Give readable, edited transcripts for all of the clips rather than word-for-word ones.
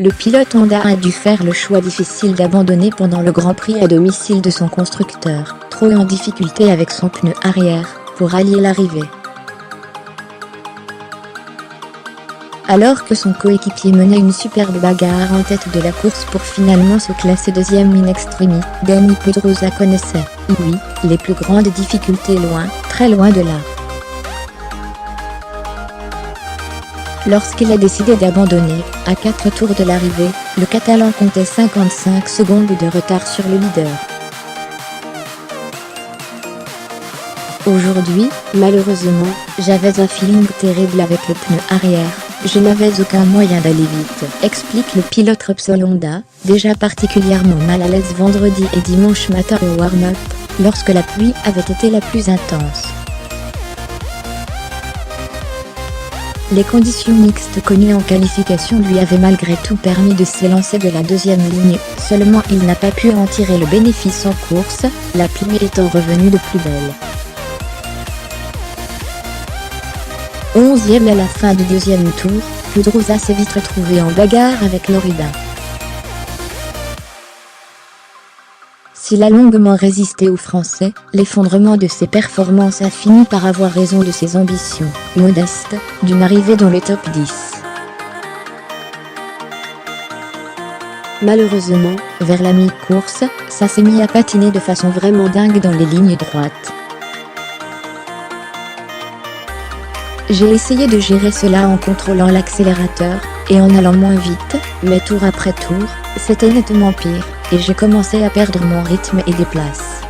le pilote Honda a dû faire le choix difficile d'abandonner pendant le Grand Prix à domicile de son constructeur, trop en difficulté avec son pneu arrière, pour allier l'arrivée. Alors que son coéquipier menait une superbe bagarre en tête de la course pour finalement se classer deuxième in extremis, Dani Pedrosa connaissait, lui, les plus grandes difficultés loin, très loin de là. Lorsqu'il a décidé d'abandonner, à 4 tours de l'arrivée, le Catalan comptait 55 secondes de retard sur le leader. Aujourd'hui, malheureusement, j'avais un feeling terrible avec le pneu arrière, je n'avais aucun moyen d'aller vite, explique le pilote Repsol Honda, déjà particulièrement mal à l'aise vendredi et dimanche matin au warm-up, lorsque la pluie avait été la plus intense. Les conditions mixtes connues en qualification lui avaient malgré tout permis de s'élancer de la deuxième ligne, seulement il n'a pas pu en tirer le bénéfice en course, la pluie étant revenue de plus belle. 11e à la fin du deuxième tour, Pedrosa s'est vite retrouvé en bagarre avec Lorida. S'il a longuement résisté aux Français, l'effondrement de ses performances a fini par avoir raison de ses ambitions, modestes, d'une arrivée dans le top 10. Malheureusement, vers la mi-course, ça s'est mis à patiner de façon vraiment dingue dans les lignes droites. J'ai essayé de gérer cela en contrôlant l'accélérateur, et en allant moins vite, mais tour après tour, c'était nettement pire, et j'ai commencé à perdre mon rythme et des places.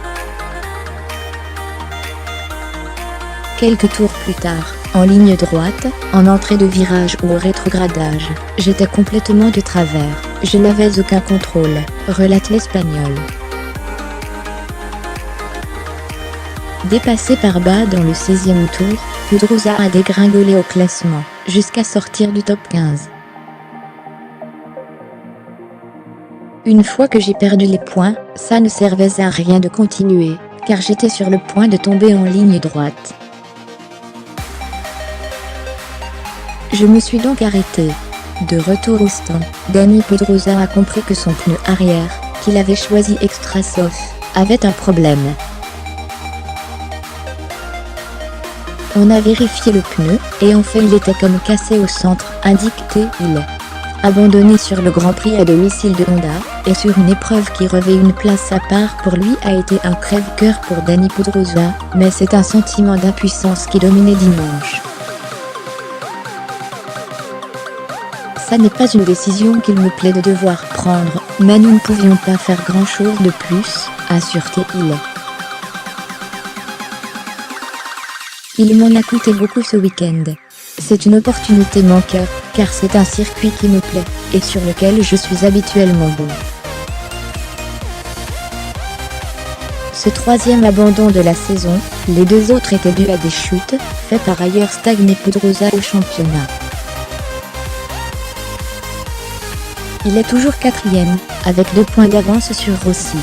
Quelques tours plus tard, en ligne droite, en entrée de virage ou au rétrogradage, j'étais complètement de travers, je n'avais aucun contrôle, relate l'Espagnol. Dépassé par bas dans le 16e tour, Pedrosa a dégringolé au classement, jusqu'à sortir du top 15. Une fois que j'ai perdu les points, ça ne servait à rien de continuer, car j'étais sur le point de tomber en ligne droite. Je me suis donc arrêté. De retour au stand, Dani Pedrosa a compris que son pneu arrière, qu'il avait choisi extra soft, avait un problème. On a vérifié le pneu, et en fait il était comme cassé au centre, indique-t-il. Abandonné sur le Grand Prix à domicile de Honda, et sur une épreuve qui revêt une place à part pour lui a été un crève-cœur pour Dani Pedrosa, mais c'est un sentiment d'impuissance qui dominait dimanche. Ça n'est pas une décision qu'il me plaît de devoir prendre, mais nous ne pouvions pas faire grand-chose de plus, assure-t-il. Il m'en a coûté beaucoup ce week-end. C'est une opportunité manquée, car c'est un circuit qui me plaît, et sur lequel je suis habituellement bon. Ce troisième abandon de la saison, les deux autres étaient dus à des chutes, fait par ailleurs stagner Pedrosa au championnat. Il est toujours quatrième, avec 2 points d'avance sur Rossi.